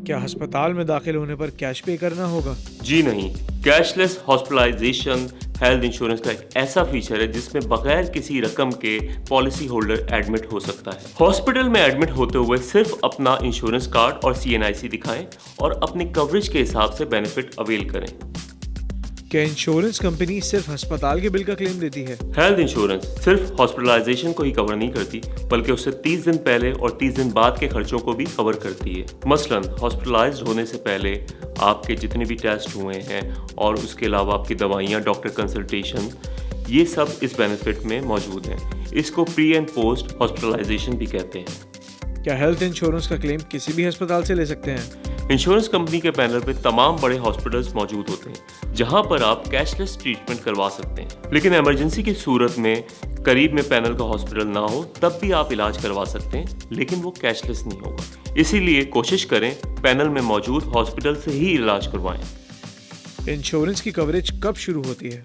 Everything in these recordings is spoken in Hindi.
क्या अस्पताल में दाखिल होने पर कैश पे करना होगा? जी नहीं, कैशलेस हॉस्पिटलाइजेशन हेल्थ इंश्योरेंस का एक ऐसा फीचर है जिसमें बगैर किसी रकम के पॉलिसी होल्डर एडमिट हो सकता है। हॉस्पिटल में एडमिट होते हुए सिर्फ अपना इंश्योरेंस कार्ड और CNIC दिखाएं और अपनी कवरेज के हिसाब से बेनिफिट अवेल करें। क्या इंश्योरेंस कंपनी सिर्फ अस्पताल के बिल का क्लेम देती है? हेल्थ इंश्योरेंस सिर्फ हॉस्पिटलाइजेशन को ही कवर नहीं करती, बल्कि उससे 30 दिन पहले और 30 दिन बाद के खर्चों को भी कवर करती है। मसलन हॉस्पिटलाइज्ड होने से पहले आपके जितने भी टेस्ट हुए हैं और उसके अलावा आपकी दवाइयाँ, डॉक्टर कंसल्टेशन, ये सब इस बेनिफिट में मौजूद हैं। इसको प्री एंड पोस्ट हॉस्पिटलाइजेशन भी कहते हैं। क्या हेल्थ इंश्योरेंस का क्लेम किसी भी अस्पताल से ले सकते हैं? इंश्योरेंस कंपनी के पैनल पे तमाम बड़े हॉस्पिटल्स मौजूद होते हैं जहां पर आप कैशलेस ट्रीटमेंट करवा सकते हैं, लेकिन इमरजेंसी की सूरत में करीब में पैनल का हॉस्पिटल ना हो तब भी आप इलाज करवा सकते हैं, लेकिन वो कैशलेस नहीं होगा। इसीलिए कोशिश करें पैनल में मौजूद हॉस्पिटल से ही इलाज करवाएं। इंश्योरेंस की कवरेज कब शुरू होती है?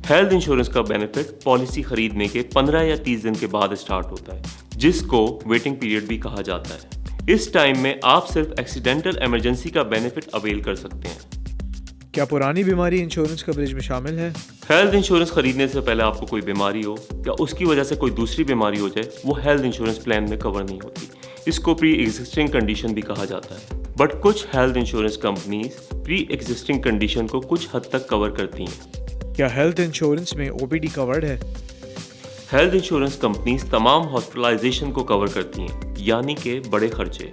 हेल्थ इंश्योरेंस का बेनिफिट पॉलिसी खरीदने के 15 या 30 दिन के बाद स्टार्ट होता है, जिसको वेटिंग पीरियड भी कहा जाता है। इस टाइम में आप सिर्फ एक्सीडेंटल इमरजेंसी का बेनिफिट अवेल कर सकते हैं। क्या पुरानी बीमारी इंश्योरेंस कवरेज में शामिल है? हेल्थ इंश्योरेंस खरीदने से पहले आपको कोई बीमारी हो या उसकी वजह से कोई दूसरी बीमारी हो जाए, वो हेल्थ इंश्योरेंस प्लान में कवर नहीं होती। इसको प्री एग्जिस्टिंग कंडीशन भी कहा जाता है। बट कुछ health insurance companies pre existing condition को कुछ हद तक कवर करती हैं। क्या हेल्थ इंश्योरेंस में OPD कवर्ड है? हेल्थ इंश्योरेंस कंपनीज तमाम हॉस्पिटलाइजेशन को कवर करती हैं, यानी कि बड़े खर्चे।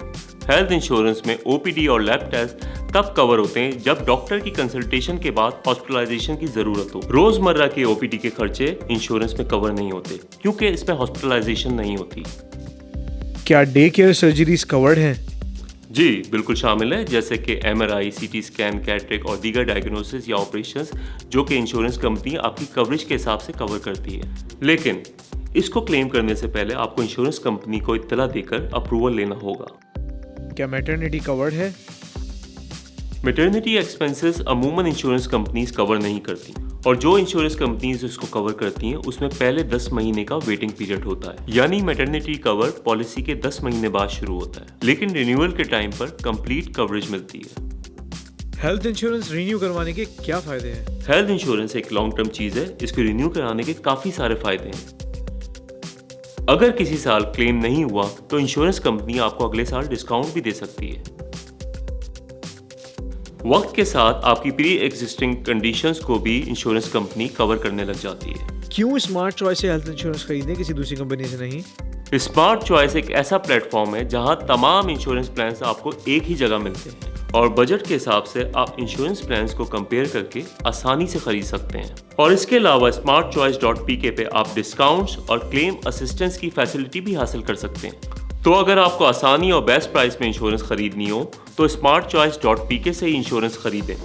हेल्थ इंश्योरेंस में OPD और लैब टेस्ट तब कवर होते हैं जब डॉक्टर की कंसल्टेशन के बाद हॉस्पिटलाइजेशन की जरूरत हो। रोजमर्रा के OPD के खर्चे इंश्योरेंस में कवर नहीं होते क्योंकि इसमें हॉस्पिटलाइजेशन नहीं होती। क्या डे केयर सर्जरीज कवर्ड हैं? जी बिल्कुल शामिल है, जैसे कि MRI, CT स्कैन, कैटरेक्ट और दीगर डायग्नोसिस या ऑपरेशंस जो कि इंश्योरेंस कंपनी आपकी कवरेज के हिसाब से कवर करती है। लेकिन इसको क्लेम करने से पहले आपको इंश्योरेंस कंपनी को इत्तला देकर अप्रूवल लेना होगा। क्या मैटरनिटी कवर्ड है? मैटरनिटी एक्सपेंसेस अमूमन इंश्योरेंस कंपनीज कवर नहीं करती, और जो इंश्योरेंस कंपनीज इसको कवर करती हैं उसमें पहले 10 महीने का वेटिंग पीरियड होता है, यानी मैटरनिटी कवर पॉलिसी के 10 महीने बाद शुरू होता है, लेकिन रिन्यूअल के टाइम पर कंप्लीट कवरेज मिलती है। हेल्थ इंश्योरेंस रिन्यू करवाने के क्या फायदे हैं? हेल्थ इंश्योरेंस एक लॉन्ग टर्म चीज है, इसको रिन्यू कराने के काफी सारे फायदे हैं। अगर किसी साल क्लेम नहीं हुआ तो इंश्योरेंस कंपनी आपको अगले साल डिस्काउंट भी दे सकती है। वक्त के साथ आपकी प्री एग्जिस्टिंग कंडीशंस को भी इंश्योरेंस कंपनी कवर करने लग जाती है। क्यों स्मार्ट चॉइस से हेल्थ इंश्योरेंस खरीदें, किसी दूसरी कंपनी से नहीं? स्मार्ट चॉइस एक ऐसा प्लेटफॉर्म है जहां तमाम इंश्योरेंस प्लान्स आपको एक ही जगह मिलते हैं और बजट के हिसाब से आप इंश्योरेंस प्लान्स को कंपेयर करके आसानी से खरीद सकते हैं। और इसके अलावा smartchoice.pk पे आप डिस्काउंट्स और क्लेम असिस्टेंस की फैसिलिटी भी हासिल कर सकते हैं। तो अगर आपको आसानी और बेस्ट प्राइस में इंश्योरेंस खरीदनी हो तो smartchoice.pk से ही इंश्योरेंस खरीदें।